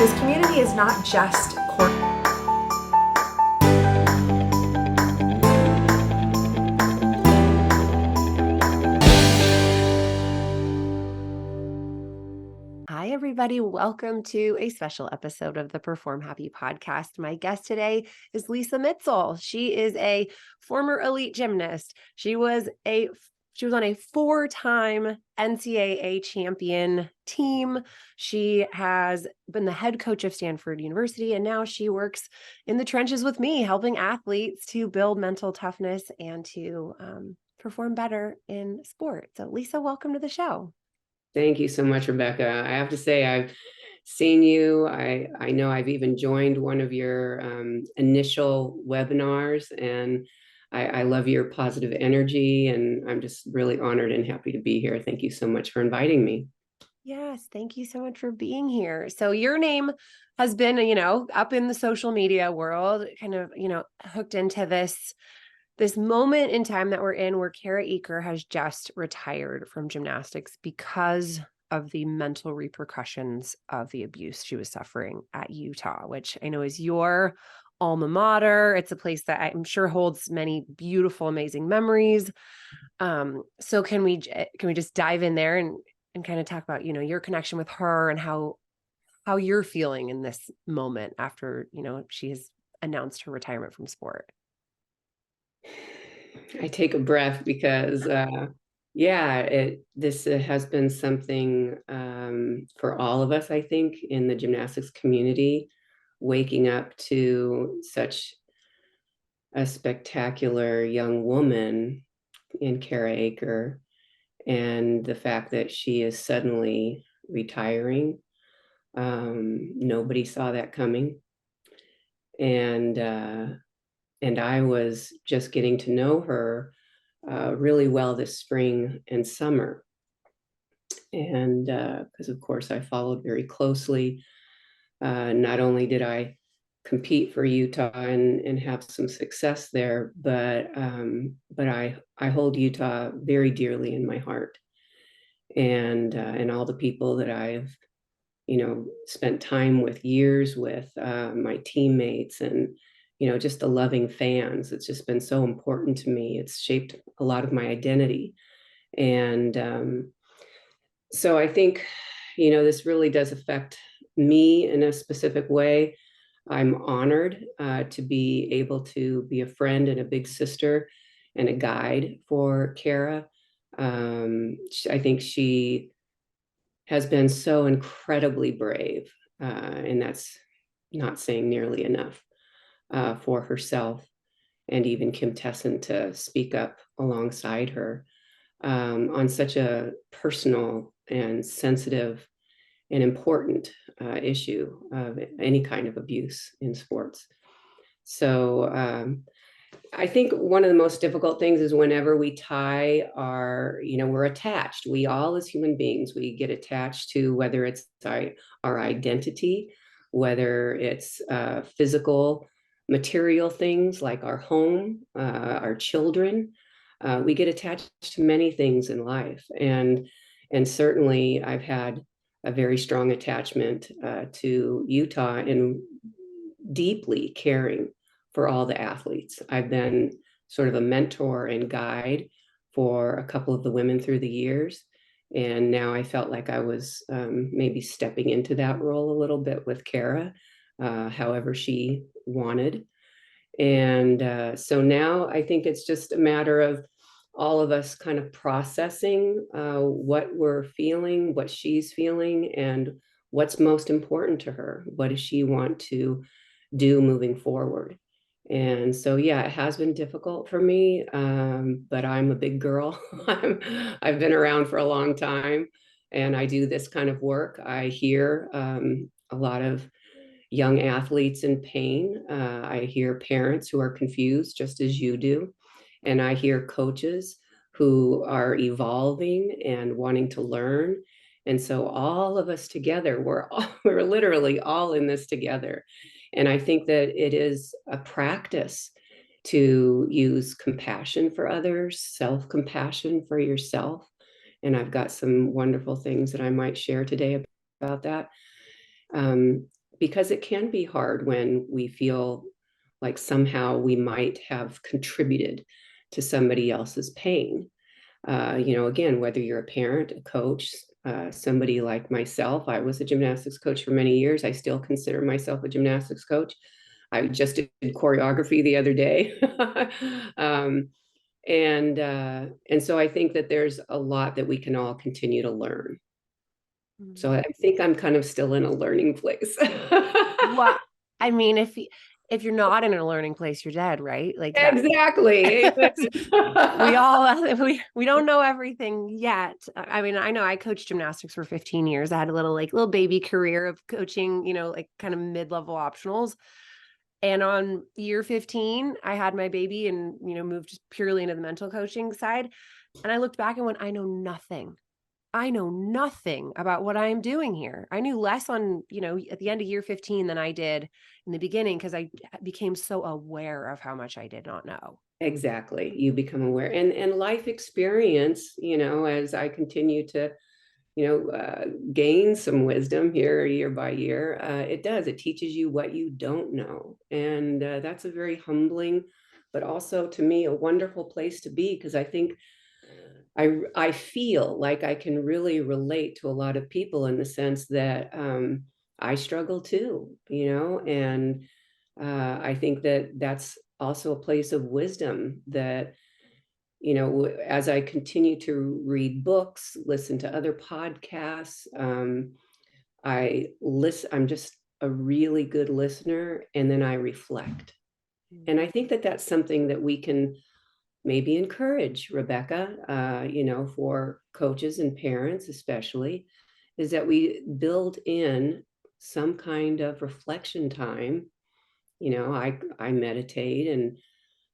This community is not just Hi, everybody. Welcome to a special episode of the Perform Happy podcast. My guest today is Lisa Mitzel. She is a former elite gymnast. She was on a 4-time NCAA champion team. She has been the head coach of Stanford University, and now she works in the trenches with me, helping athletes to build mental toughness and to perform better in sport. So, Lisa, welcome to the show. Thank you so much, Rebecca. I have to say, I've seen you. I know I've even joined one of your initial webinars, and I love your positive energy, and I'm just really honored and happy to be here. Thank you so much for inviting me. Yes, thank you so much for being here. So your name has been, up in the social media world, kind of, hooked into this moment in time that we're in where Kara Eaker has just retired from gymnastics because of the mental repercussions of the abuse she was suffering at Utah, which I know is your alma mater. It's a place that I'm sure holds many beautiful, amazing memories. So can we just dive in there and kind of talk about, your connection with her and how you're feeling in this moment after, she has announced her retirement from sport? I take a breath because, this has been something for all of us, I think, in the gymnastics community, waking up to such a spectacular young woman in Kara Eaker, and the fact that she is suddenly retiring. Nobody saw that coming, and I was just getting to know her really well this spring and summer, and because of course I followed very closely. Not only did I compete for Utah and have some success there, but I hold Utah very dearly in my heart, and all the people that I've spent time with, years with, my teammates, and just the loving fans. It's just been so important to me. It's shaped a lot of my identity, and so I think this really does affect me in a specific way. I'm honored to be able to be a friend and a big sister and a guide for Kara. I think she has been so incredibly brave, and that's not saying nearly enough, for herself, and even Kim Tesson to speak up alongside her on such a personal and sensitive and important issue of any kind of abuse in sports. So I think one of the most difficult things is whenever we tie we're attached. We all, as human beings, we get attached to whether it's our identity, whether it's physical, material things like our home, our children. We get attached to many things in life, and certainly I've had a very strong attachment to Utah and deeply caring for all the athletes. I've been sort of a mentor and guide for a couple of the women through the years. And now I felt like I was maybe stepping into that role a little bit with Kara, however she wanted. And so now I think it's just a matter of all of us kind of processing what we're feeling, what she's feeling, and what's most important to her. What does she want to do moving forward? And so, yeah, it has been difficult for me, but I'm a big girl. I've been around for a long time, and I do this kind of work. I hear a lot of young athletes in pain. I hear parents who are confused, just as you do. And I hear coaches who are evolving and wanting to learn. And so all of us together, we're literally all in this together. And I think that it is a practice to use compassion for others, self-compassion for yourself. And I've got some wonderful things that I might share today about that. Um, because it can be hard when we feel like somehow we might have contributed to somebody else's pain. Again, whether you're a parent, a coach, somebody like myself, I was a gymnastics coach for many years. I still consider myself a gymnastics coach. I just did choreography the other day. And so I think that there's a lot that we can all continue to learn. So I think I'm kind of still in a learning place. Well, I mean, if you're not in a learning place, you're dead, right? Like that. Exactly. We all we don't know everything yet. I mean, I know I coached gymnastics for 15 years. I had a little baby career of coaching, like kind of mid-level optionals. And on year 15, I had my baby and, moved purely into the mental coaching side. And I looked back and went, I know nothing about what I am doing here. I knew less on, at the end of year 15 than I did in the beginning, because I became so aware of how much I did not know. Exactly. You become aware, and life experience, as I continue to, gain some wisdom here year by year, it teaches you what you don't know. And that's a very humbling, but also to me, a wonderful place to be, because I think I feel like I can really relate to a lot of people in the sense that I struggle too, and I think that that's also a place of wisdom that, as I continue to read books, listen to other podcasts, I'm just a really good listener, and then I reflect. And I think that that's something that we can maybe encourage, Rebecca, for coaches and parents especially, is that we build in some kind of reflection time. I meditate and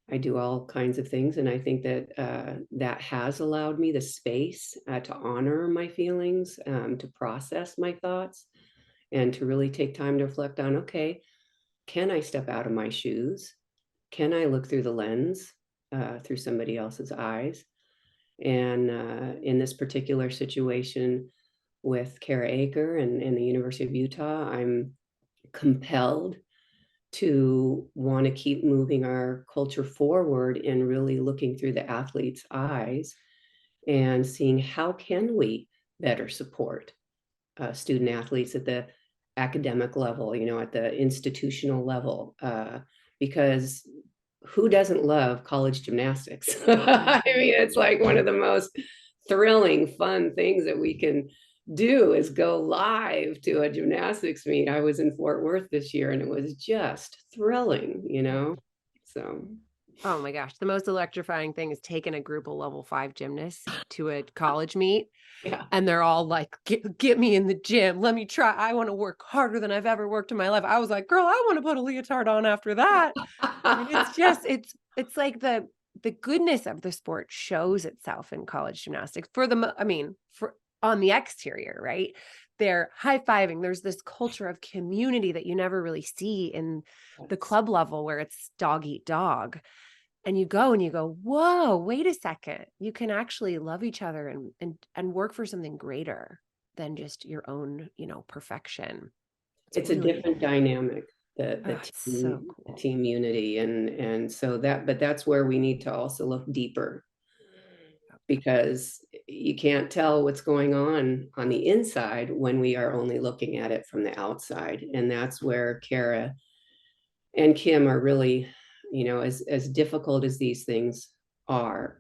I do all kinds of things, and I think that that has allowed me the space to honor my feelings, to process my thoughts, and to really take time to reflect on, okay, can I step out of my shoes? Can I look through the lens, through somebody else's eyes? And in this particular situation with Kara Aker and the University of Utah, I'm compelled to want to keep moving our culture forward and really looking through the athlete's eyes and seeing how can we better support student athletes at the academic level, at the institutional level, because who doesn't love college gymnastics? I mean, it's like one of the most thrilling, fun things that we can do is go live to a gymnastics meet. I was in Fort Worth this year and it was just thrilling, so. Oh my gosh. The most electrifying thing is taking a group of level 5 gymnasts to a college meet. Yeah. And they're all like, get me in the gym. Let me try. I want to work harder than I've ever worked in my life. I was like, girl, I want to put a leotard on after that. And it's like the goodness of the sport shows itself in college gymnastics for on the exterior, right? They're high-fiving. There's this culture of community that you never really see in the club level where it's dog eat dog. And you go, whoa, wait a second. You can actually love each other and work for something greater than just your own, perfection. It's a different dynamic, so cool. the team unity. And so but that's where we need to also look deeper, because you can't tell what's going on the inside when we are only looking at it from the outside. And that's where Kara and Kim are really, as difficult as these things are,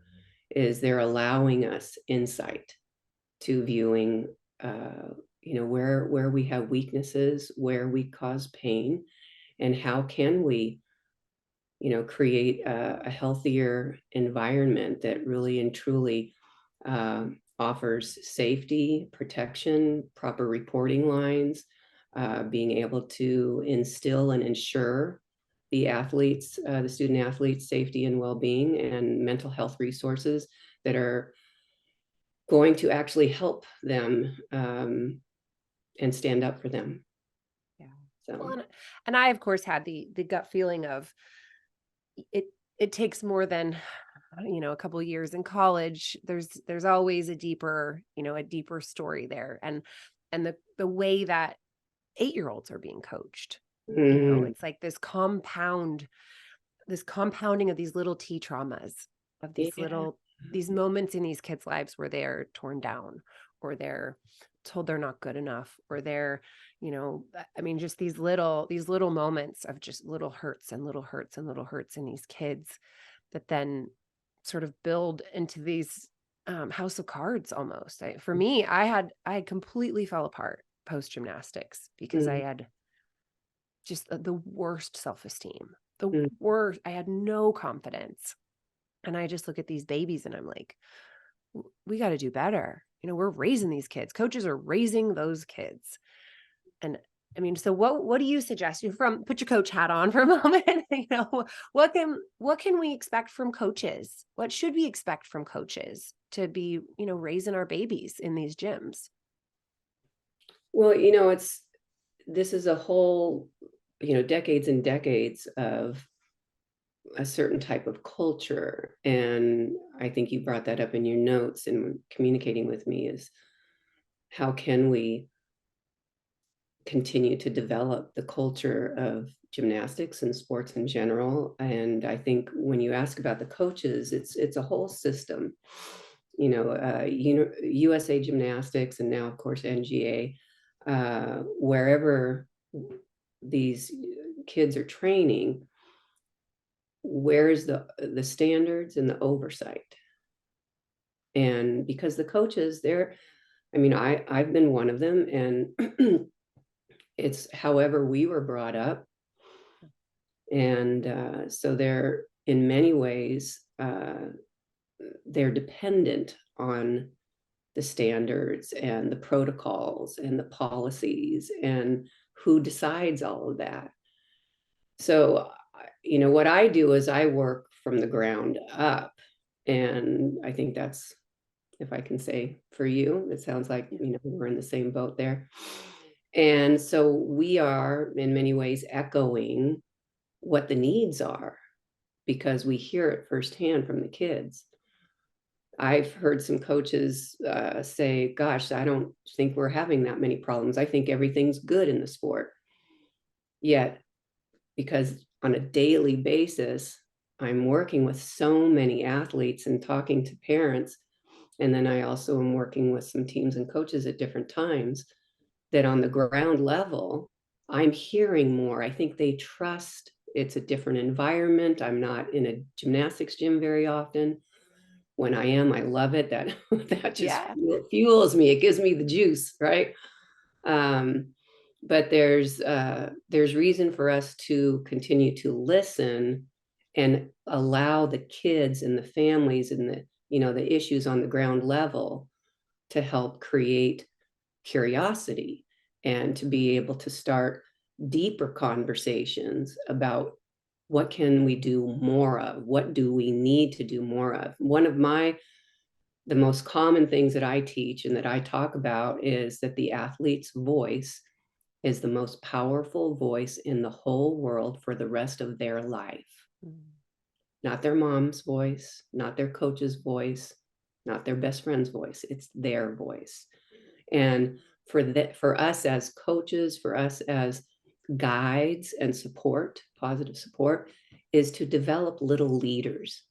is they're allowing us insight to viewing, where we have weaknesses, where we cause pain, and how can we, create a healthier environment that really and truly offers safety, protection, proper reporting lines, being able to instill and ensure the student athletes' safety and well-being, and mental health resources that are going to actually help them and stand up for them. Yeah. So, well, and I, of course, had the gut feeling of it takes more than, a couple of years in college. There's always a deeper story there. And the way that 8-year-olds are being coached. Mm. It's like this compounding of these little T traumas, of Yeah. these moments in these kids' lives where they're torn down, or they're told they're not good enough, or they're, just these little moments of just little hurts and little hurts and little hurts in these kids that then sort of build into these house of cards almost. For me, I completely fell apart post gymnastics because I Mm. had just the worst self-esteem, the Mm. worst. I had no confidence. And I just look at these babies and I'm like, we got to do better. We're raising these kids. Coaches are raising those kids. And so what do you suggest? Put your coach hat on for a moment. What can we expect from coaches? What should we expect from coaches to be, raising our babies in these gyms? Well, this is a whole, decades and decades of a certain type of culture. And I think you brought that up in your notes and communicating with me, is how can we continue to develop the culture of gymnastics and sports in general. And I think when you ask about the coaches, it's a whole system. USA Gymnastics, and now of course NGA, wherever these kids are training, where's the standards and the oversight? And because the coaches, I've been one of them, and it's however we were brought up. And so they're, in many ways, they're dependent on the standards and the protocols and the policies and who decides all of that. So, what I do is I work from the ground up. And I think that's, if I can say for you, it sounds like, we're in the same boat there. And so we are in many ways echoing what the needs are, because we hear it firsthand from the kids. I've heard some coaches say, gosh, I don't think we're having that many problems. I think everything's good in the sport. Yet, because on a daily basis, I'm working with so many athletes and talking to parents. And then I also am working with some teams and coaches at different times, that on the ground level, I'm hearing more. I think they trust. It's a different environment. I'm not in a gymnastics gym very often. When I am, I love it. That just fuels me. It gives me the juice, right? But there's reason for us to continue to listen and allow the kids and the families and the issues on the ground level to help create curiosity, and to be able to start deeper conversations about what can we do more of, what do we need to do more of. One of the most common things that I teach and that I talk about is that the athlete's voice is the most powerful voice in the whole world for the rest of their life. Not their mom's voice, not their coach's voice, not their best friend's voice. It's their voice. And for us as coaches, for us as guides and support, positive support, is to develop little leaders.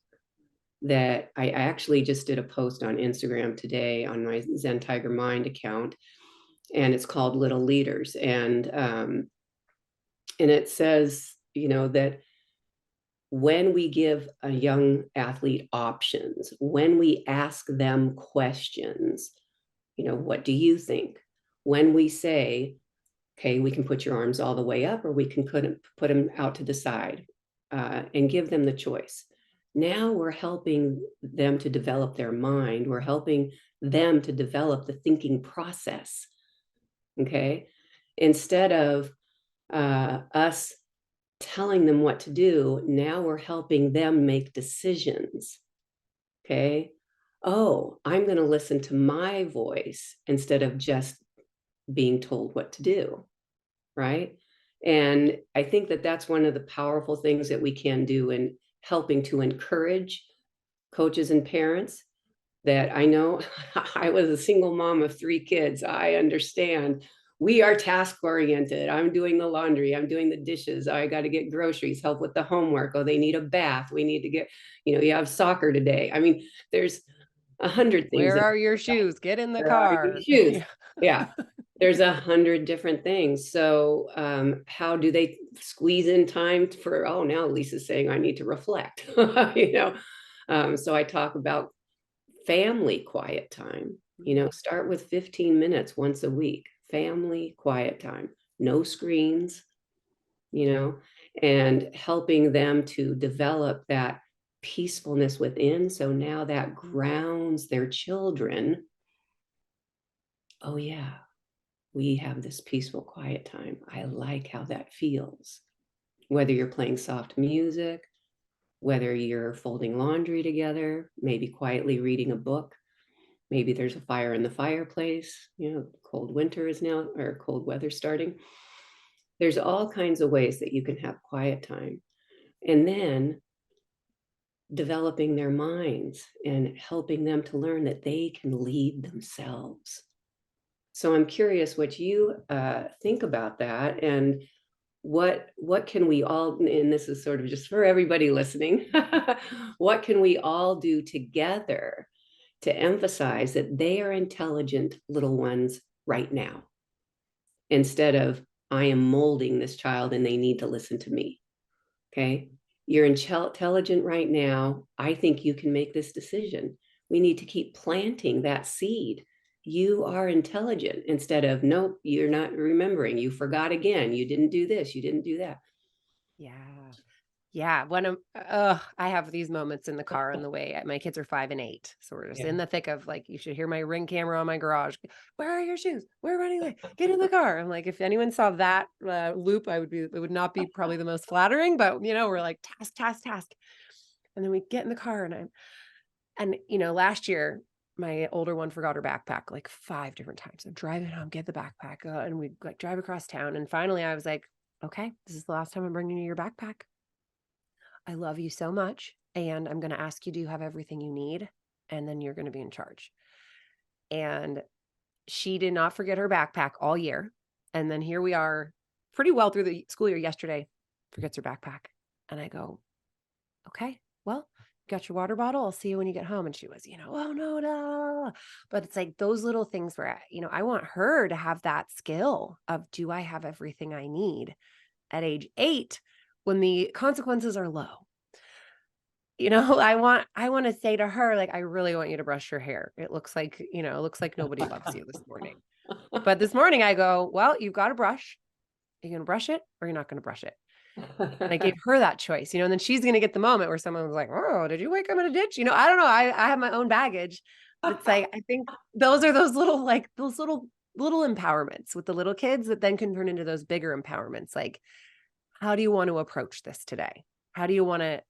That I actually just did a post on Instagram today on my Zen Tiger Mind account, and it's called Little Leaders. And it says, that when we give a young athlete options, when we ask them questions, what do you think? When we say, okay, we can put your arms all the way up, or we can put them out to the side, and give them the choice. Now we're helping them to develop their mind. We're helping them to develop the thinking process. Okay. Instead of us telling them what to do, now we're helping them make decisions. Okay. Oh, I'm going to listen to my voice instead of just being told what to do. Right. And I think that that's one of the powerful things that we can do in helping to encourage coaches and parents. That I know I was a single mom of 3 kids. I understand we are task oriented. I'm doing the laundry, I'm doing the dishes, I got to get groceries, help with the homework. Oh, they need a bath, we need to get, you have soccer today. I mean, there's 100 things. Where are your shoes? Get in the Where are car. your shoes? Yeah. There's 100 different things. So how do they squeeze in time for, oh, now Lisa's saying I need to reflect, so I talk about family quiet time, start with 15 minutes once a week, family quiet time, no screens, and helping them to develop that peacefulness within. So now that grounds their children. Oh yeah, we have this peaceful quiet time. I like how that feels. Whether you're playing soft music, whether you're folding laundry together, maybe quietly reading a book, maybe there's a fire in the fireplace, cold winter is now, or cold weather starting. There's all kinds of ways that you can have quiet time. And then developing their minds and helping them to learn that they can lead themselves. So I'm curious what you think about that, and what can we all, and this is sort of just for everybody listening, what can we all do together to emphasize that they are intelligent little ones right now, instead of I am molding this child and they need to listen to me. Okay, you're intelligent right now. I think you can make this decision. We need to keep planting that seed. You are intelligent, instead of, nope, you're not remembering. You forgot again. You didn't do this. You didn't do that. Yeah. Yeah. I have these moments in the car on the way. My kids are 5 and 8. So we're just in the thick of, like, you should hear my Ring camera on my garage. Where are your shoes? We're running late. Get in the car. I'm like, if anyone saw that loop, it would not be probably the most flattering, but we're like task. And then we get in the car and last year, my older one forgot her backpack like 5 different times. I'm driving home, get the backpack, and we like drive across town. And finally I was like, okay, this is the last time I'm bringing you your backpack. I love you so much. And I'm going to ask you, do you have everything you need? And then you're going to be in charge. And she did not forget her backpack all year. And then here we are pretty well through the school year. Yesterday, forgets her backpack. And I go, okay, well, got your water bottle. I'll see you when you get home. And she was, oh no, no. But it's like those little things where, I want her to have that skill of, do I have everything I need at age 8 when the consequences are low? I want to say to her, like, I really want you to brush your hair. It looks like nobody loves you this morning. But this morning I go, well, you've got a brush. Are you going to brush it or you're not going to brush it? And I gave her that choice, and then she's going to get the moment where someone was like, oh, did you wake up in a ditch? I don't know. I have my own baggage, but it's like, I think those are those little empowerments with the little kids that then can turn into those bigger empowerments. Like, how do you want to approach this today? How do you want to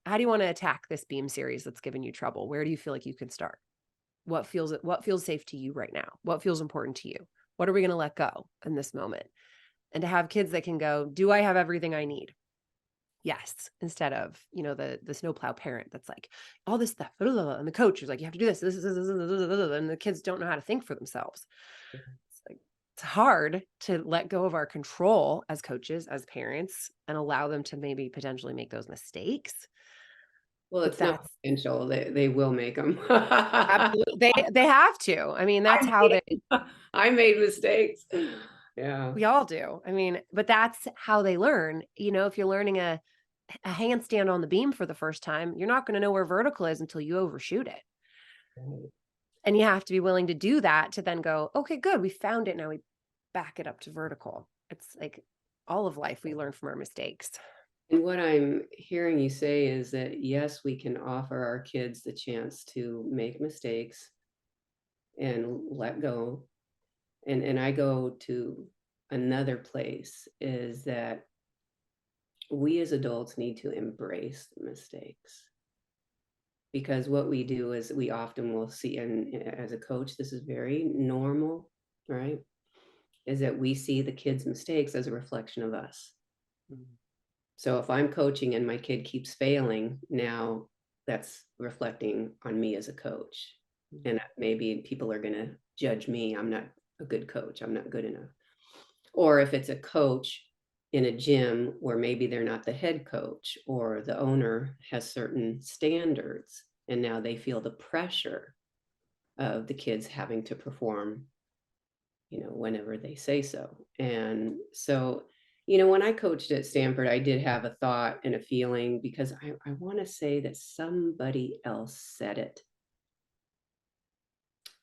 attack this beam series that's giving you trouble? Where do you feel like you can start? What feels safe to you right now? What feels important to you? What are we going to let go in this moment? And to have kids that can go, do I have everything I need? Yes. Instead of, the snowplow parent that's like, all this stuff. And the coach is like, you have to do this. And the kids don't know how to think for themselves. It's like, it's hard to let go of our control as coaches, as parents, and allow them to maybe potentially make those mistakes. Well, it's not potential. They will make them. Absolutely. They have to. I mean, that's how I made mistakes. Yeah. We all do. I mean, but that's how they learn. If you're learning a handstand on the beam for the first time, you're not going to know where vertical is until you overshoot it. Right. And you have to be willing to do that to then go, okay, good. We found it. Now we back it up to vertical. It's like all of life, we learn from our mistakes. And what I'm hearing you say is that, yes, we can offer our kids the chance to make mistakes and let go. And I go to another place, is that we as adults need to embrace the mistakes. Because what we do is we often will see, and as a coach, this is very normal, right? Is that we see the kids' mistakes as a reflection of us. Mm-hmm. So if I'm coaching and my kid keeps failing, now that's reflecting on me as a coach. Mm-hmm. And maybe people are going to judge me. I'm not a good coach. I'm not good enough. Or if it's a coach in a gym where maybe they're not the head coach, or the owner has certain standards, and now they feel the pressure of the kids having to perform, whenever they say so. And so, when I coached at Stanford, I did have a thought and a feeling, because I want to say that somebody else said it.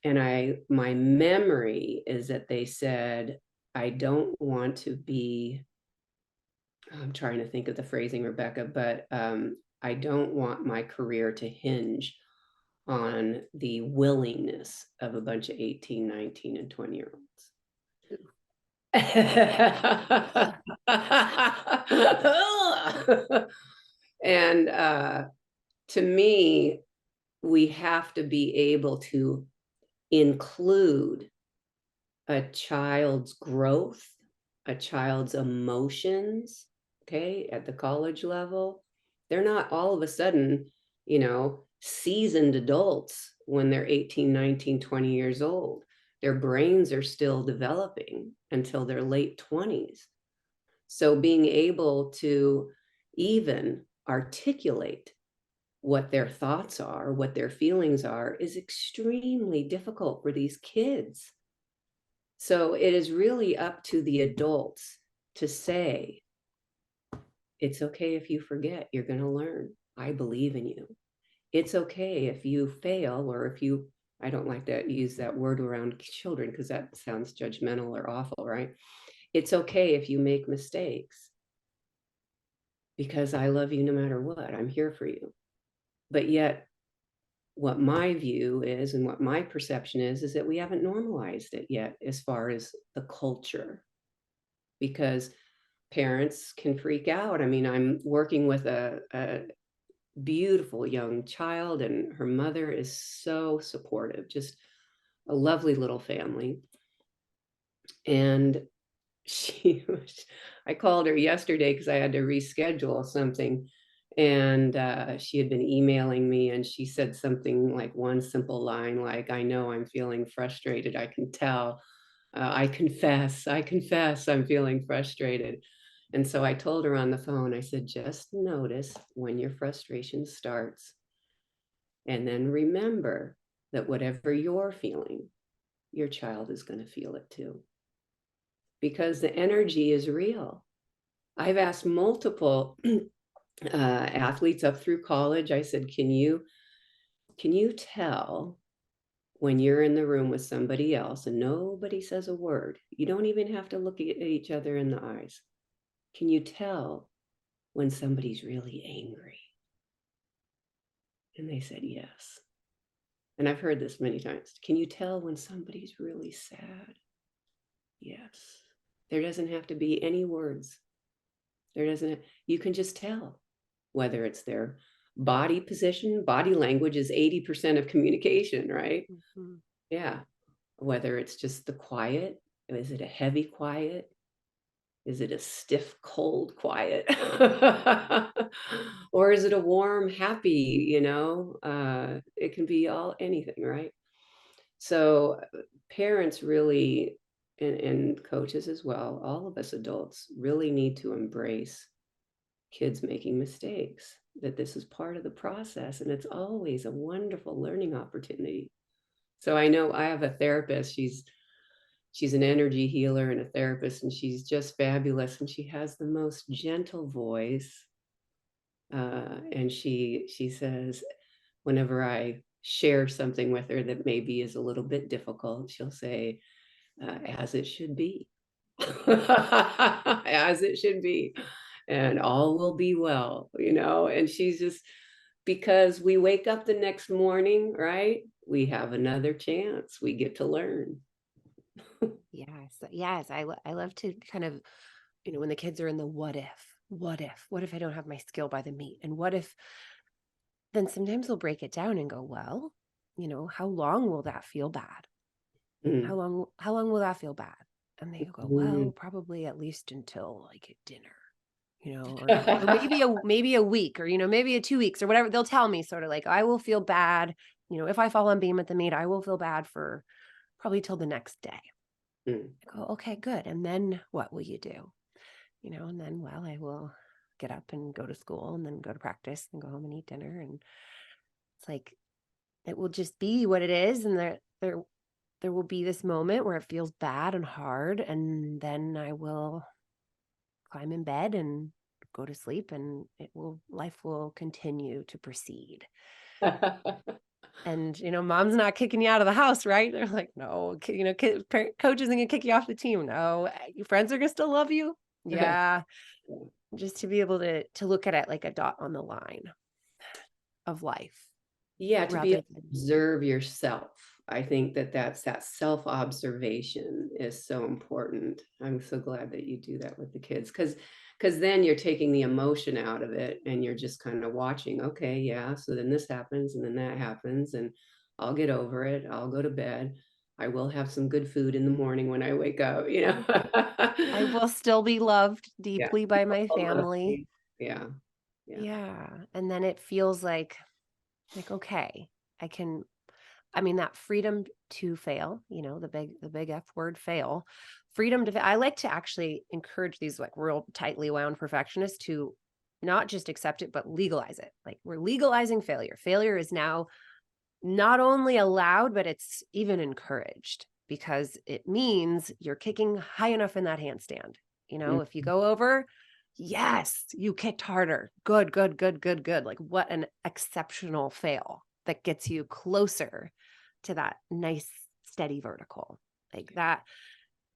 And my memory is that they said, I don't want to be, I'm trying to think of the phrasing, Rebecca, but I don't want my career to hinge on the willingness of a bunch of 18, 19, and 20-year-olds. And to me, we have to be able to include a child's growth, a child's emotions, okay, at the college level. They're not all of a sudden, seasoned adults when they're 18, 19, 20 years old. Their brains are still developing until their late 20s. So being able to even articulate what their thoughts are, what their feelings are, is extremely difficult for these kids. So it is really up to the adults to say, it's okay if you forget, you're going to learn. I believe in you. It's okay if you fail, or if you, I don't like to use that word around children because that sounds judgmental or awful, right? It's okay if you make mistakes, because I love you no matter what. I'm here for you. But yet, what my view is, and what my perception is that we haven't normalized it yet as far as the culture, because parents can freak out. I mean, I'm working with a beautiful young child, and her mother is so supportive, just a lovely little family. And I called her yesterday because I had to reschedule something, and she had been emailing me, and she said something like one simple line, like, I know I'm feeling frustrated. I can tell. I confess I'm feeling frustrated. And so I told her on the phone, I said, just notice when your frustration starts. And then remember that whatever you're feeling, your child is going to feel it too. Because the energy is real. I've asked multiple athletes up through college, I said, can you tell when you're in the room with somebody else and nobody says a word? You don't even have to look at each other in the eyes. Can you tell when somebody's really angry? And they said, yes. And I've heard this many times. Can you tell when somebody's really sad? Yes. There doesn't have to be any words. You can just tell whether it's their body position. Body language is 80% of communication, right? Mm-hmm. Yeah. Whether it's just the quiet. Is it a heavy quiet? Is it a stiff, cold quiet? Or is it a warm, happy, it can be anything, right? So parents really, and coaches as well, all of us adults really need to embrace kids making mistakes, that this is part of the process, and it's always a wonderful learning opportunity. So I know I have a therapist, she's an energy healer and a therapist, and she's just fabulous, and she has the most gentle voice. And she says, whenever I share something with her that maybe is a little bit difficult, she'll say, as it should be. As it should be, and all will be well, and she's just, because we wake up the next morning, right? We have another chance. We get to learn. Yes. I love to kind of, when the kids are in the what if I don't have my skill by the meet? And what if, then sometimes we'll break it down and go, well, how long will that feel bad? Mm. How long will that feel bad? And they go, well, probably at least until like dinner, or maybe a week, or, maybe 2 weeks or whatever. They'll tell me sort of like, I will feel bad. If I fall on beam at the meet, I will feel bad for probably till the next day. Mm. I go, okay, good. And then what will you do? And then, well, I will get up and go to school and then go to practice and go home and eat dinner. And it's like, it will just be what it is. And there will be this moment where it feels bad and hard. And then I will climb in bed and go to sleep, and life will continue to proceed. And, mom's not kicking you out of the house, right? They're like, no, coach isn't going to kick you off the team. No, your friends are going to still love you. Yeah. Just to be able to look at it like a dot on the line of life Yeah, to be rather able to than, observe yourself. I think that self-observation is so important. I'm so glad that you do that with the kids, because then you're taking the emotion out of it and you're just kind of watching, okay, yeah, so then this happens and then that happens and I'll get over it. I'll go to bed. I will have some good food in the morning when I wake up, you know. I will still be loved Yeah. deeply by my I'll love family. you. Yeah. Yeah. Yeah. And then it feels like, okay, that freedom to fail, the big F word, fail, freedom to, I like to actually encourage these like real tightly wound perfectionists to not just accept it, but legalize it. Like, we're legalizing failure. Failure is now not only allowed, but it's even encouraged, because it means you're kicking high enough in that handstand. If you go over, yes, you kicked harder. Good, good, good, good, good. Like, what an exceptional fail that gets you closer to that nice, steady vertical. Like that.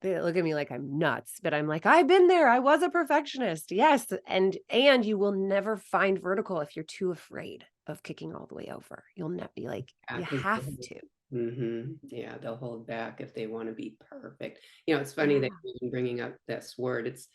They look at me like I'm nuts, but I'm like, I've been there. I was a perfectionist. Yes. And you will never find vertical if you're too afraid of kicking all the way over. You'll not be like, Yeah, you 'cause have to. yeah, they'll hold back if they want to be perfect. You know, it's funny that Yeah. you've been bringing up this word. It's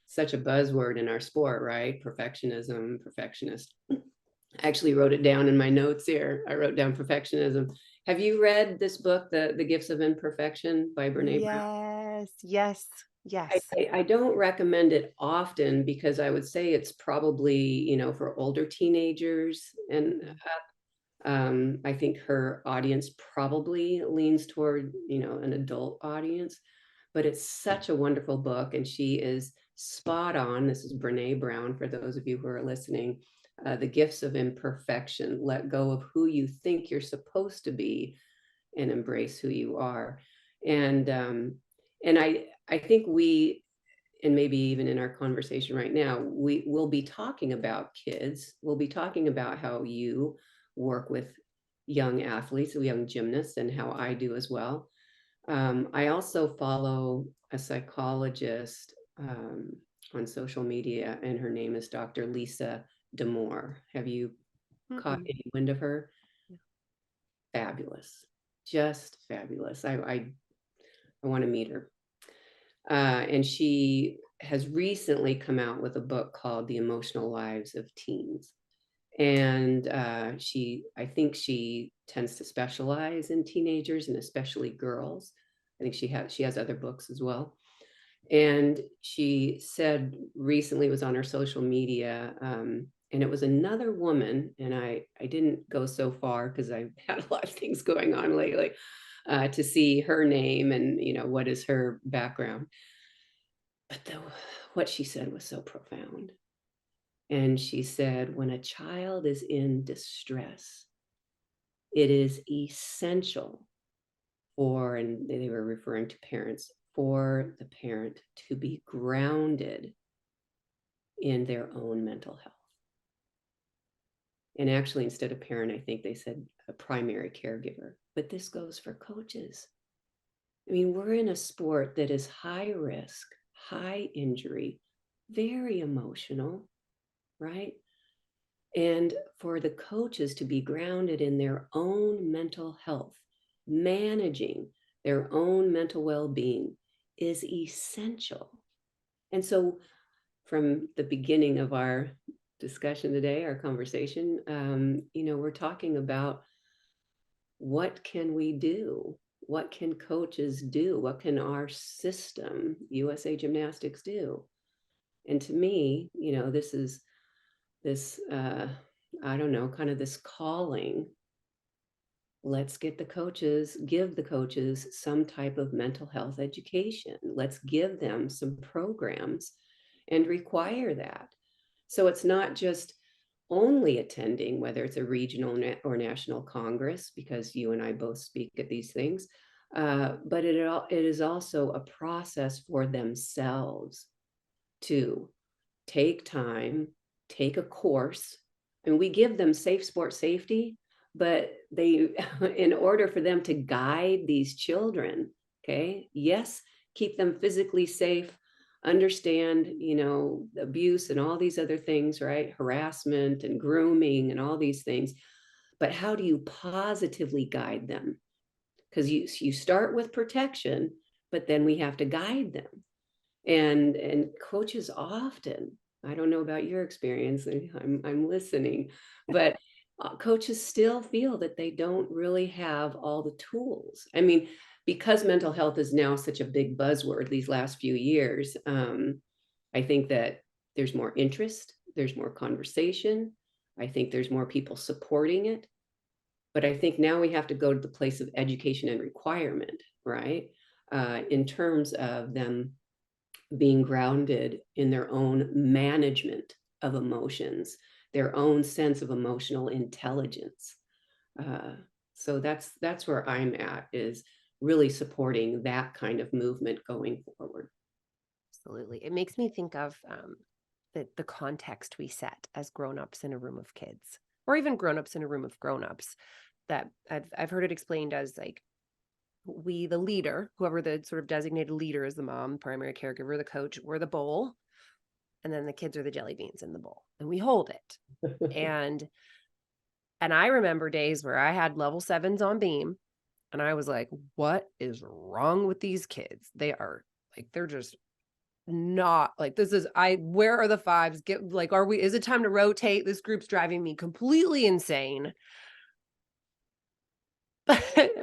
such a buzzword in our sport, right? Perfectionism, perfectionist. I actually wrote it down in my notes here. I wrote down perfectionism. Have you read this book, The Gifts of Imperfection by Brene Brown? Yes. Yes. I, Yes. I I don't recommend it often because I would say it's probably, for older teenagers and Mhm. I think her audience probably leans toward, an adult audience, but it's such a wonderful book and she is spot on. This is Brene Brown, for those of you who are listening. The Gifts of Imperfection. Let go of who you think you're supposed to be and embrace who you are. And I think and maybe even in our conversation right now, we will be talking about kids. We'll be talking about how you work with young athletes, young gymnasts, and how I do as well. I also follow a psychologist on social media, and her name is Dr. Lisa Demore. Have you caught Mm-mm. any wind of her? Fabulous, just fabulous. I want to meet her. And she has recently come out with a book called The Emotional Lives of Teens. And I think she tends to specialize in teenagers and especially girls. I think she has other books as well. And she said recently, it was on her social media, and it was another woman, and I didn't go so far because I've had a lot of things going on lately, to see her name and what is her background. But what she said was so profound. And she said, when a child is in distress, it is essential and they were referring to parents, for the parent to be grounded in their own mental health. And actually, instead of parent, I think they said a primary caregiver. But this goes for coaches. I mean, we're in a sport that is high risk, high injury, very emotional, right? And for the coaches to be grounded in their own mental health, managing their own mental well-being is essential. And so from the beginning of our discussion today, our conversation, we're talking about what can we do? What can coaches do? What can our system, USA Gymnastics, do? And to me, this is this, I don't know, kind of this calling let's give the coaches some type of mental health education. Let's give them some programs and require that. So it's not just only attending, whether it's a regional or national congress, because you and I both speak at these things, but it is also a process for themselves to take time, take a course, and we give them safe sport safety, but they, in order for them to guide these children, okay, yes, keep them physically safe, understand, abuse and all these other things, right? Harassment and grooming and all these things. But how do you positively guide them? Because you start with protection, but then we have to guide them. And coaches often, I don't know about your experience, I'm listening, but coaches still feel that they don't really have all the tools. I mean, because mental health is now such a big buzzword these last few years, I think that there's more interest, there's more conversation. I think there's more people supporting it. But I think now we have to go to the place of education and requirement, right? In terms of them being grounded in their own management of emotions, their own sense of emotional intelligence. So that's where I'm at, is really supporting that kind of movement going forward. Absolutely. It makes me think of the context we set as grownups in a room of kids, or even grownups in a room of grownups. That I've heard it explained as like, we, the leader, whoever the sort of designated leader is, the mom, primary caregiver, the coach, we're the bowl, and then the kids are the jelly beans in the bowl, and we hold it. and I remember days where I had level 7s on beam, and I was like, what is wrong with these kids? They are like, they're just not like, where are the 5s? Get like, is it time to rotate? This group's driving me completely insane.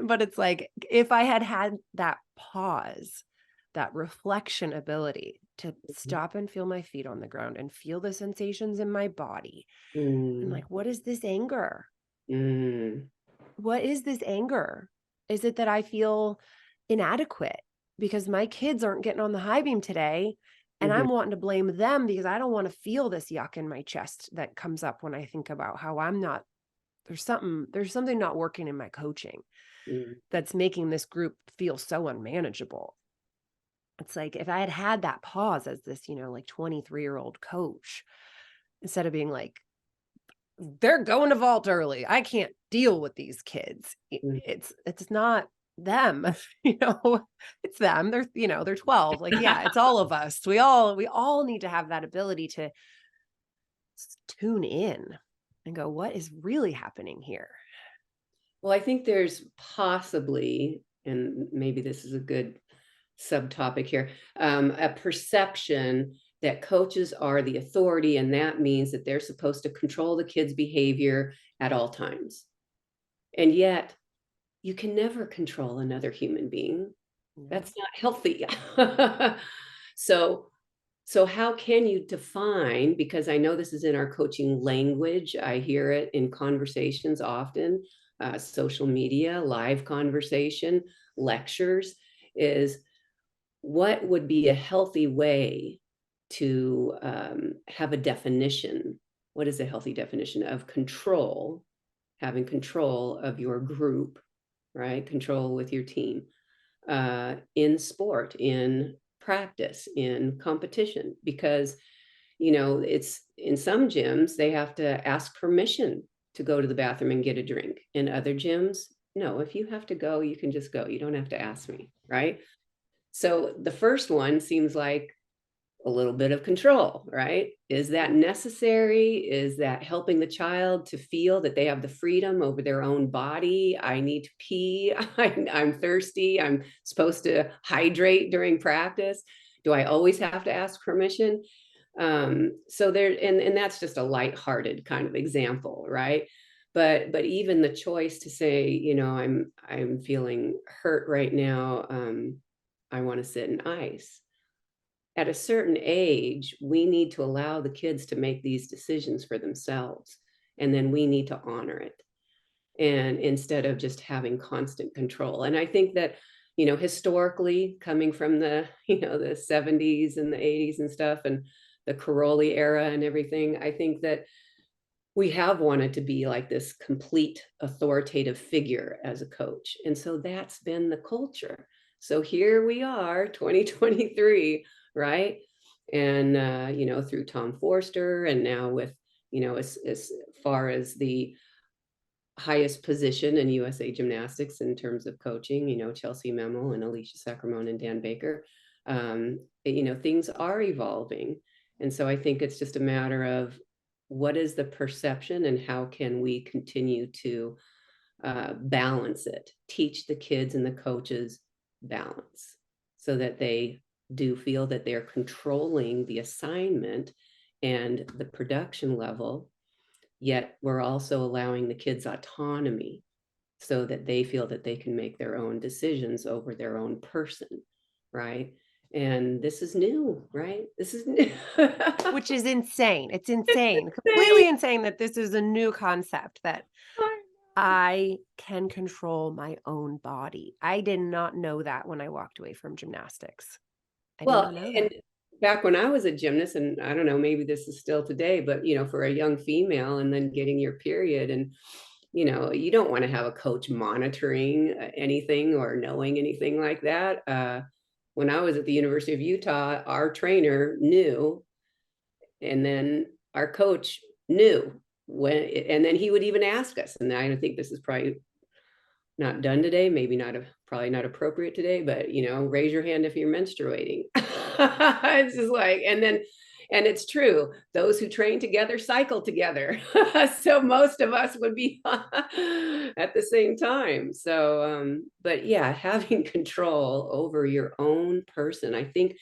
But it's like, if I had that pause, that reflection ability to stop and feel my feet on the ground and feel the sensations in my body. And like, what is this anger? What is this anger? Is it that I feel inadequate because my kids aren't getting on the high beam today, and I'm wanting to blame them because I don't want to feel this yuck in my chest that comes up when I think about how I'm not, there's something not working in my coaching that's making this group feel so unmanageable. It's like, if I had that pause as this, like 23-year-old coach, instead of being like, they're going to vault early, I can't deal with these kids. It's not them, it's them. They're 12. Like, yeah, it's all of us. We all need to have that ability to tune in and go, what is really happening here? Well, I think there's possibly, and maybe this is a good subtopic here, a perception that coaches are the authority, and that means that they're supposed to control the kids' behavior at all times. And yet, you can never control another human being. That's not healthy. So how can you define, because I know this is in our coaching language, I hear it in conversations often, social media, live conversation, lectures, is what would be a healthy way to have a definition? What is a healthy definition of control? Having control of your group, right? Control with your team, in sport, in practice, in competition, because it's in some gyms they have to ask permission to go to the bathroom and get a drink. In other gyms, no, if you have to go, you can just go, you don't have to ask me, right? So the first one seems like a little bit of control, right? Is that necessary? Is that helping the child to feel that they have the freedom over their own body? I need to pee. I'm thirsty. I'm supposed to hydrate during practice. Do I always have to ask permission? So there, and that's just a lighthearted kind of example, right? But even the choice to say, I'm feeling hurt right now. I want to sit in ice. At a certain age, we need to allow the kids to make these decisions for themselves, and then we need to honor it. and instead of just having constant control. And I think that, historically, coming from the, the 70s and the 80s and stuff, and the Caroli era and everything, I think that we have wanted to be like this complete authoritative figure as a coach. And so that's been the culture. So here we are, 2023, right? And, through Tom Forster, and now with, as far as the highest position in USA Gymnastics in terms of coaching, Chelsea Memel and Alicia Sacramone and Dan Baker, things are evolving. And so I think it's just a matter of what is the perception and how can we continue to balance it, teach the kids and the coaches balance so that they do feel that they're controlling the assignment and the production level, yet we're also allowing the kids autonomy so that they feel that they can make their own decisions over their own person, right? And this is new, right? This is new. Which is insane. It's insane, completely insane that this is a new concept, that I can control my own body. I did not know that when I walked away from gymnastics. I did not know that. And back when I was a gymnast, and I don't know, maybe this is still today, but for a young female and then getting your period, and you don't want to have a coach monitoring anything or knowing anything like that. When I was at the University of Utah, our trainer knew, and then our coach knew and then he would even ask us, and I don't think this is probably not done today, maybe probably not appropriate today, but raise your hand if you're menstruating. It's just like, and it's true, those who train together cycle together. So most of us would be at the same time. So but yeah, having control over your own person, I think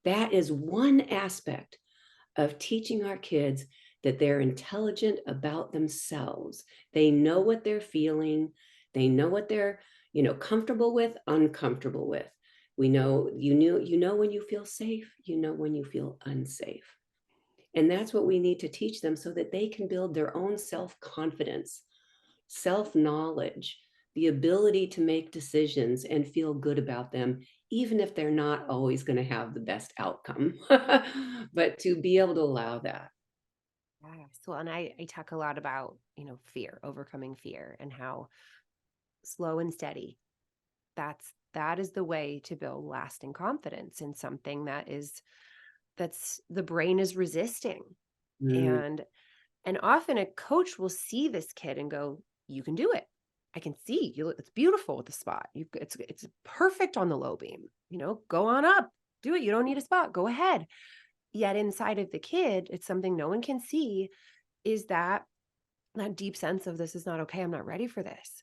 that is one aspect of teaching our kids that they're intelligent about themselves. They know what they're feeling. They know what they're, comfortable with, uncomfortable with. We know, you know when you feel safe, you know when you feel unsafe. And that's what we need to teach them so that they can build their own self-confidence, self-knowledge, the ability to make decisions and feel good about them, even if they're not always going to have the best outcome, but to be able to allow that. Yes. Well, and I talk a lot about, fear, overcoming fear, and how slow and steady, that is the way to build lasting confidence in something that's the brain is resisting. Mm. And often a coach will see this kid and go, you can do it. I can see you. It's beautiful with the spot. It's perfect on the low beam. Go on up, do it. You don't need a spot. Go ahead. Yet inside of the kid, it's something no one can see, is that deep sense of, this is not okay. I'm not ready for this.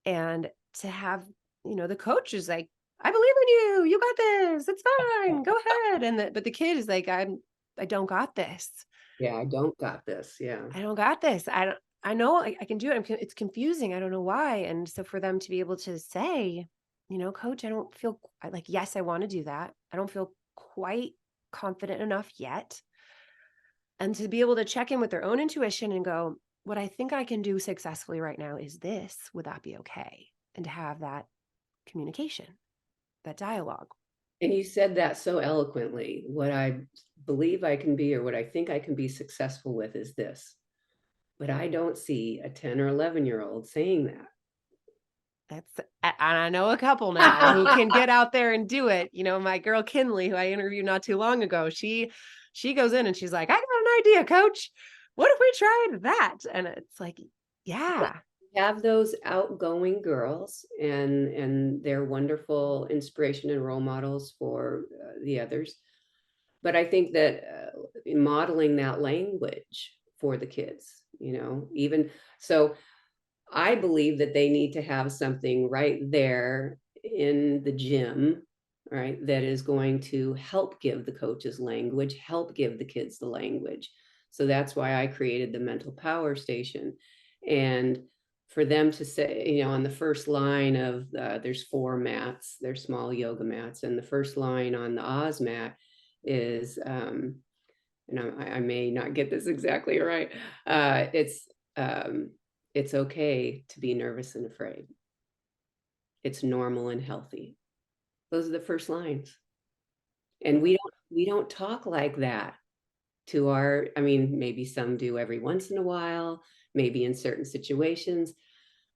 And to have, the coach is like, I believe in you. You got this. It's fine. Go ahead. But the kid is like, I don't got this. Yeah, I don't got this. Yeah. I don't got this. I know I can do it. It's confusing. I don't know why. And so for them to be able to say, coach, I don't feel like, yes, I want to do that. I don't feel quite confident enough yet. And to be able to check in with their own intuition and go, what I think I can do successfully right now is this. Would that be okay? And to have that communication, that dialogue. And you said that so eloquently. What I believe I can be, or what I think I can be successful with, is this. But I don't see a 10 or 11-year-old saying that. And I know a couple now who can get out there and do it. My girl Kinley, who I interviewed not too long ago, she goes in and she's like, I got an idea, coach. What if we tried that? And it's like, yeah. Have those outgoing girls, and they're wonderful inspiration and role models for the others. But I think that modeling that language for the kids, even so, I believe that they need to have something right there in the gym, right, that is going to help give the coaches language, help give the kids the language. So that's why I created the mental power station. And for them to say, on the first line of, there's 4 mats, they're small yoga mats. And the first line on the Oz mat is, and I may not get this exactly right. It's, it's okay to be nervous and afraid. It's normal and healthy. Those are the first lines. And we don't talk like that to our, I mean, maybe some do every once in a while, maybe in certain situations,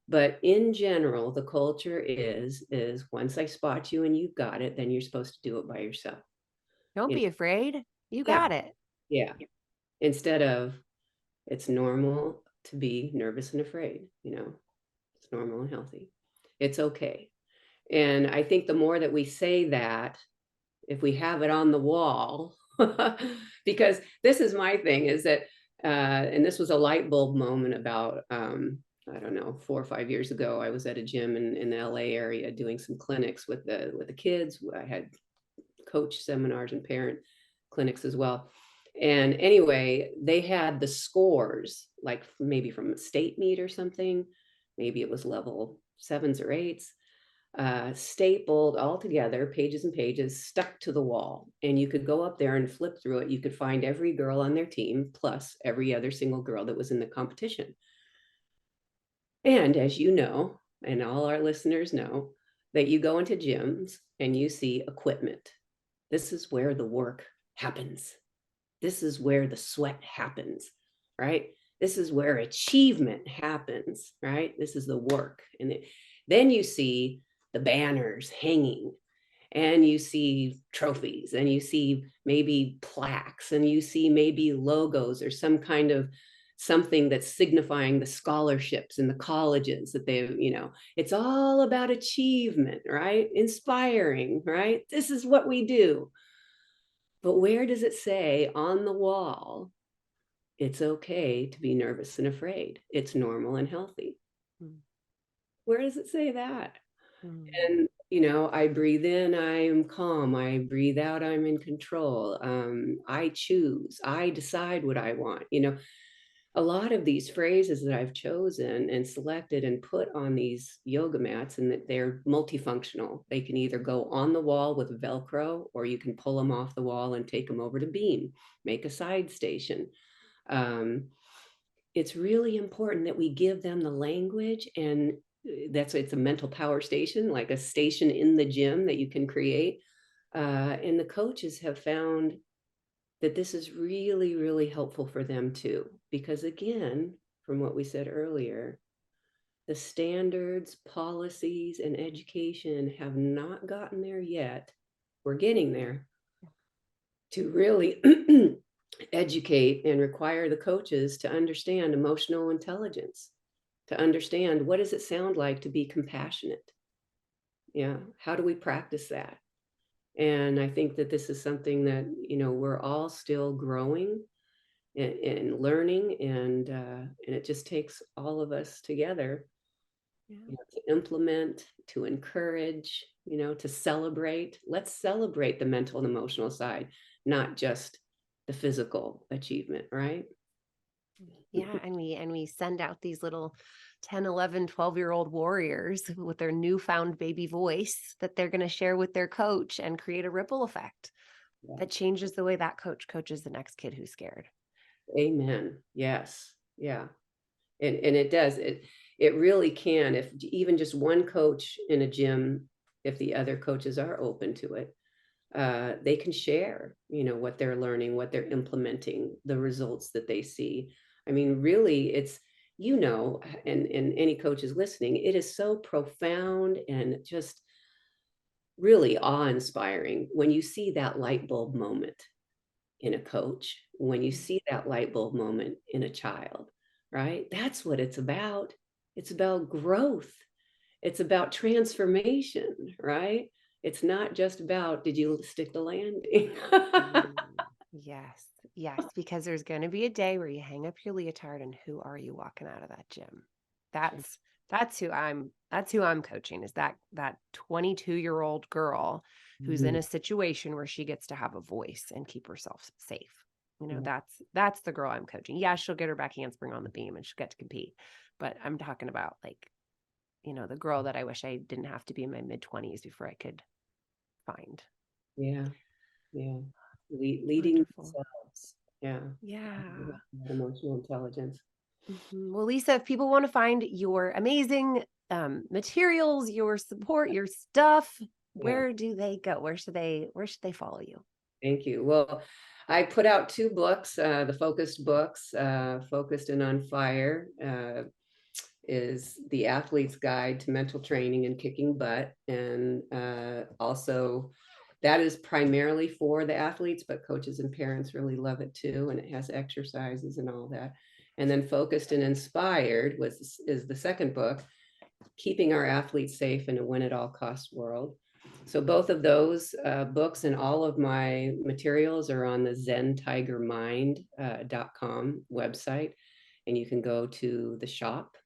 but in general, the culture is once I spot you and you've got it, then you're supposed to do it by yourself. Don't You know? be afraid. You Yeah, got it. yeah. Instead of, it's normal to be nervous and afraid, it's normal and healthy. It's okay. And I think the more that we say that, if we have it on the wall, because this is my thing, is that, and this was a light bulb moment about, I don't know, 4 or 5 years ago, I was at a gym in the LA area doing some clinics with the kids. I had coach seminars and parent clinics as well. And anyway, they had the scores, like maybe from a state meet or something. Maybe it was level 7s or 8s, stapled all together, pages and pages, stuck to the wall. And you could go up there and flip through it. You could find every girl on their team, plus every other single girl that was in the competition. And as you know, and all our listeners know, that you go into gyms and you see equipment. This is where the work happens. This is where the sweat happens, right? This is where achievement happens, right? This is the work. And then you see the banners hanging, and you see trophies, and you see maybe plaques, and you see maybe logos or some kind of something that's signifying the scholarships and the colleges that they've, it's all about achievement, right? Inspiring, right? This is what we do. But where does it say on the wall, it's okay to be nervous and afraid? It's normal and healthy. Mm. Where does it say that? Mm. And, I breathe in, I am calm. I breathe out, I'm in control. I choose, I decide what I want. A lot of these phrases that I've chosen and selected and put on these yoga mats, and that they're multifunctional. They can either go on the wall with Velcro, or you can pull them off the wall and take them over to beam, make a side station. It's really important that we give them the language, and it's a mental power station, like a station in the gym that you can create. And the coaches have found that this is really, really helpful for them too. Because again, from what we said earlier, the standards, policies, and education have not gotten there yet. We're getting there to really educate and require the coaches to understand emotional intelligence, to understand what does it sound like to be compassionate. Yeah, how do we practice that? And I think that this is something that, we're all still growing and learning, and it just takes all of us together, to implement, to encourage, to celebrate. Let's celebrate the mental and emotional side, not just the physical achievement, right? Yeah, and we send out these little 10, 11, 12-year-old warriors with their newfound baby voice that they're going to share with their coach and create a ripple effect that changes the way that coach coaches the next kid who's scared. Amen. Yes. Yeah. And it does. It really can. If even just one coach in a gym, if the other coaches are open to it, they can share, what they're learning, what they're implementing, the results that they see. I mean, really, it's, and any coaches listening, it is so profound and just really awe-inspiring when you see that light bulb moment in a coach, when you see that light bulb moment in a child, right? That's what it's about. It's about growth. It's about transformation, right? It's not just about, did you stick the landing? Yes. Yes. Because there's going to be a day where you hang up your leotard and who are you walking out of that gym? That's who I'm coaching, is that 22-year-old girl who's in a situation where she gets to have a voice and keep herself safe. That's the girl I'm coaching. Yeah, she'll get her back handspring on the beam and she'll get to compete. But I'm talking about, like, the girl that I wish I didn't have to be in my mid-20s before I could find. Yeah. Yeah. Leading Wonderful. themselves. Yeah. Yeah. Emotional intelligence. Well, Lisa, if people want to find your amazing materials, your support, your stuff, Yeah. where do they go? Where should they follow you? Thank you. Well, I put out 2 books, the focused books, Focused and on Fire, is the athlete's guide to mental training and kicking butt. And also that is primarily for the athletes, but coaches and parents really love it too. And it has exercises and all that. And then Focused and Inspired is the second book, keeping our athletes safe in a win at all costs world. So both of those books and all of my materials are on the zentigermind.com website, and you can go to the shop.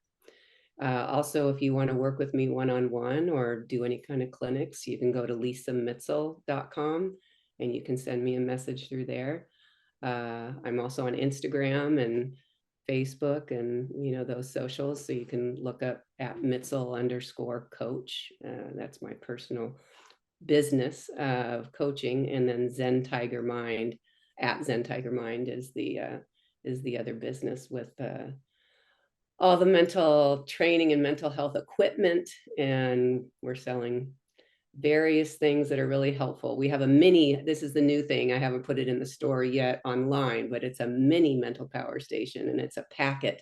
Also, if you want to work with me one-on-one or do any kind of clinics, you can go to lisamitzel.com and you can send me a message through there. I'm also on Instagram and Facebook and those socials, so you can look up at Mitzel_coach. That's my personal business of coaching, and then Zen Tiger Mind at Zen Tiger Mind is the other business with all the mental training and mental health equipment, and we're selling various things that are really helpful. We have a mini, this is the new thing, I haven't put it in the store yet online, but it's a mini mental power station, and it's a packet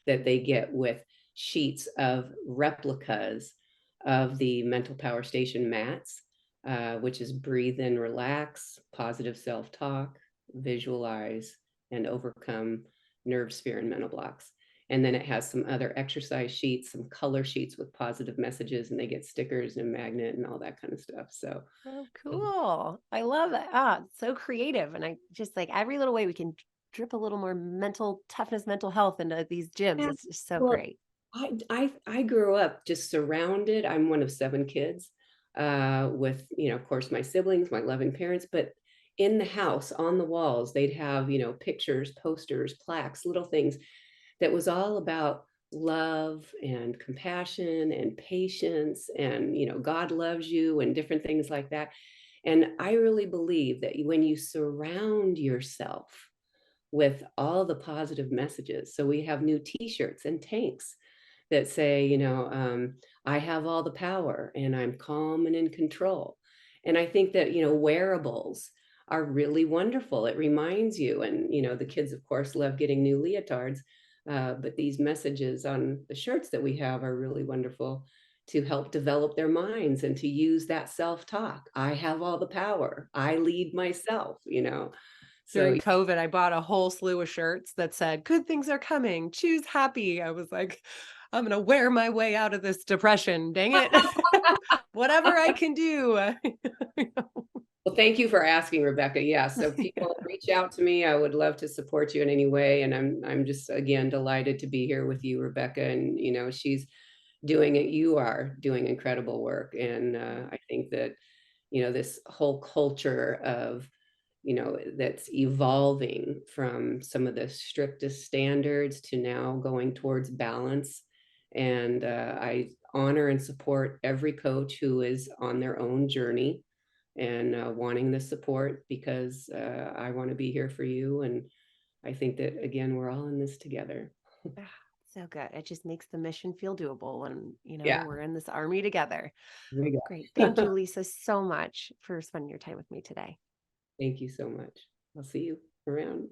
that they get with sheets of replicas of the mental power station mats, which is breathe in, relax, positive self-talk, visualize, and overcome nerve sphere and mental blocks. And then it has some other exercise sheets, some color sheets with positive messages, and they get stickers and a magnet and all that kind of stuff. So Oh, cool. I love that. It's so creative. And I just like every little way we can drip a little more mental toughness, mental health into these gyms. yeah, It's just so well, great. I grew up just surrounded. I'm one of 7 kids, with of course my siblings, my loving parents, but in the house on the walls they'd have pictures, posters, plaques, little things that was all about love and compassion and patience, and God loves you and different things like that. And I really believe that when you surround yourself with all the positive messages, so we have new t-shirts and tanks that say, I have all the power and I'm calm and in control. And I think that, wearables are really wonderful. It reminds you, and, the kids, of course, love getting new leotards, but these messages on the shirts that we have are really wonderful to help develop their minds and to use that self-talk. I have all the power. I lead myself. So During COVID, I bought a whole slew of shirts that said, good things are coming, choose happy. I was like, I'm going to wear my way out of this depression. Dang it. Whatever I can do. well, thank you for asking, Rebecca. Yeah, so people reach out to me. I would love to support you in any way, and I'm just again delighted to be here with you, Rebecca. And she's doing it. You are doing incredible work, and I think that this whole culture of that's evolving from some of the strictest standards to now going towards balance. And I honor and support every coach who is on their own journey and wanting the support, because I want to be here for you. And I think that, again, we're all in this together. So good. It just makes the mission feel doable when, Yeah, we're in this army together. here we Great. Thank go. you, Lisa, so much for spending your time with me today. Thank you so much. I'll see you around.